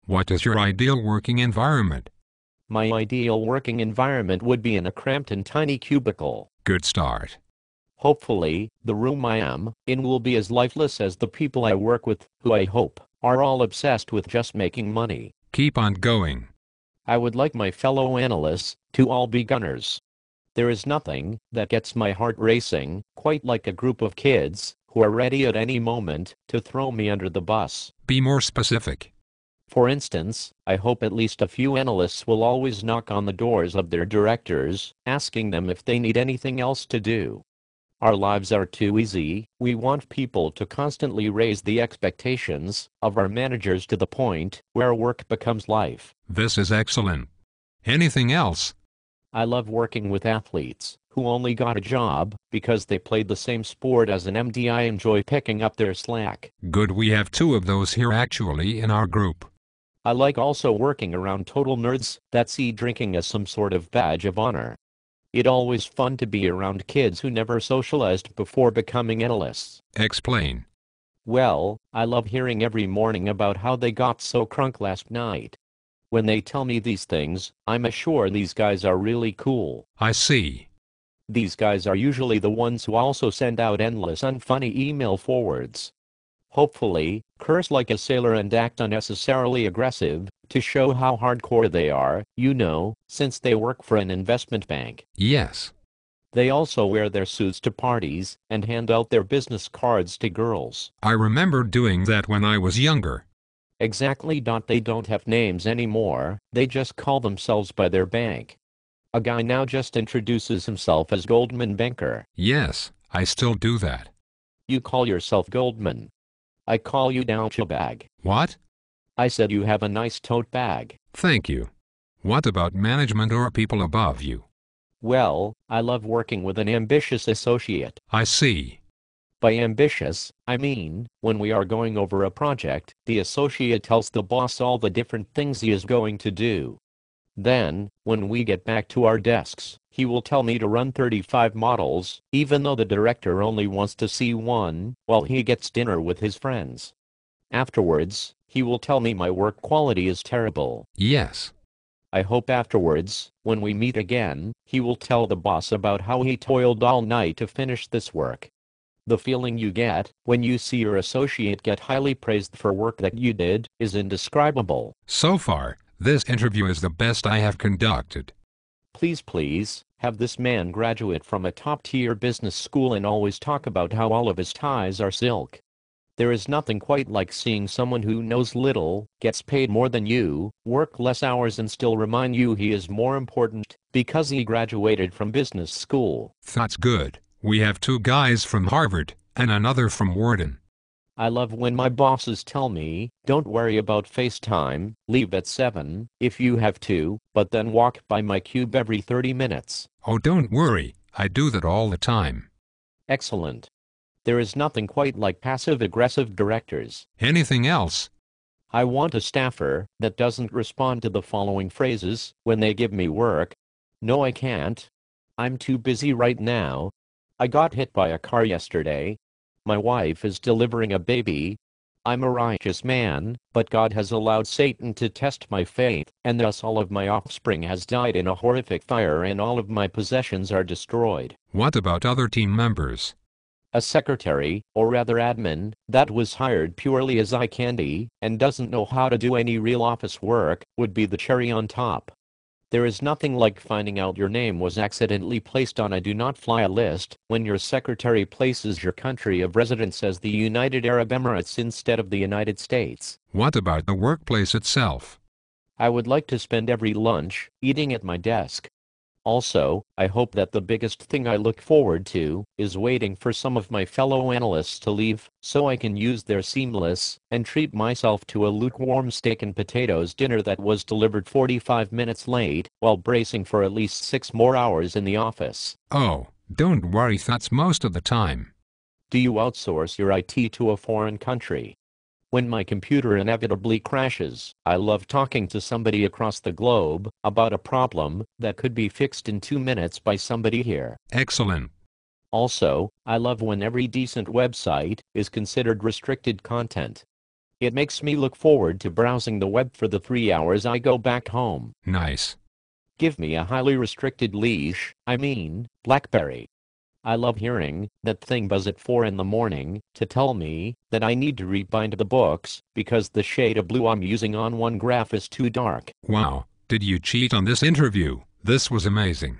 What is your ideal working environment? My ideal working environment would be in a cramped and tiny cubicle. Good start. Hopefully, the room I am in will be as lifeless as the people I work with, who I hope are all obsessed with just making money. Keep on going. I would like my fellow analysts to all be gunners. There is nothing that gets my heart racing quite like a group of kids who are ready at any moment to throw me under the bus. Be more specific. For instance, I hope at least a few analysts will always knock on the doors of their directors, asking them if they need anything else to do. Our lives are too easy. We want people to constantly raise the expectations of our managers to the point where work becomes life. This is excellent. Anything else? I love working with athletes who only got a job because they played the same sport as an MD. I enjoy picking up their slack. Good, we have two of those here actually in our group. I like also working around total nerds that see drinking as some sort of badge of honor. It's always fun to be around kids who never socialized before becoming analysts. Explain. Well, I love hearing every morning about how they got so crunk last night. When they tell me these things, I'm sure these guys are really cool. I see. These guys are usually the ones who also send out endless unfunny email forwards. Hopefully, curse like a sailor and act unnecessarily aggressive to show how hardcore they are, since they work for an investment bank. Yes. They also wear their suits to parties and hand out their business cards to girls. I remember doing that when I was younger. Exactly. They don't have names anymore, they just call themselves by their bank. A guy now just introduces himself as Goldman Banker. Yes, I still do that. You call yourself Goldman. I call you Douche Bag. What? I said you have a nice tote bag. Thank you. What about management or people above you? Well, I love working with an ambitious associate. I see. By ambitious, I mean, when we are going over a project, the associate tells the boss all the different things he is going to do. Then, when we get back to our desks, he will tell me to run 35 models, even though the director only wants to see one, while he gets dinner with his friends. Afterwards, he will tell me my work quality is terrible. Yes. I hope afterwards, when we meet again, he will tell the boss about how he toiled all night to finish this work. The feeling you get when you see your associate get highly praised for work that you did is indescribable. So far, this interview is the best I have conducted. Please, have this man graduate from a top-tier business school and always talk about how all of his ties are silk. There is nothing quite like seeing someone who knows little, gets paid more than you, work less hours and still remind you he is more important because he graduated from business school. That's good. We have two guys from Harvard and another from Wharton. I love when my bosses tell me, don't worry about FaceTime, leave at 7 if you have to, but then walk by my cube every 30 minutes. Oh, don't worry, I do that all the time. Excellent. There is nothing quite like passive-aggressive directors. Anything else? I want a staffer that doesn't respond to the following phrases when they give me work. No, I can't. I'm too busy right now. I got hit by a car yesterday. My wife is delivering a baby. I'm a righteous man, but God has allowed Satan to test my faith, and thus all of my offspring has died in a horrific fire and all of my possessions are destroyed. What about other team members? A secretary, or rather admin, that was hired purely as eye candy and doesn't know how to do any real office work, would be the cherry on top. There is nothing like finding out your name was accidentally placed on a do not fly list when your secretary places your country of residence as the United Arab Emirates instead of the United States. What about the workplace itself? I would like to spend every lunch eating at my desk. Also, I hope that the biggest thing I look forward to is waiting for some of my fellow analysts to leave so I can use their seamless and treat myself to a lukewarm steak and potatoes dinner that was delivered 45 minutes late while bracing for at least 6 more hours in the office. Oh, don't worry, that's most of the time. Do you outsource your IT to a foreign country? When my computer inevitably crashes, I love talking to somebody across the globe about a problem that could be fixed in 2 minutes by somebody here. Excellent. Also, I love when every decent website is considered restricted content. It makes me look forward to browsing the web for the 3 hours I go back home. Nice. Give me a highly restricted leash, I mean, BlackBerry. I love hearing that thing buzz at 4 in the morning to tell me that I need to rebind the books because the shade of blue I'm using on one graph is too dark. Wow, did you cheat on this interview? This was amazing.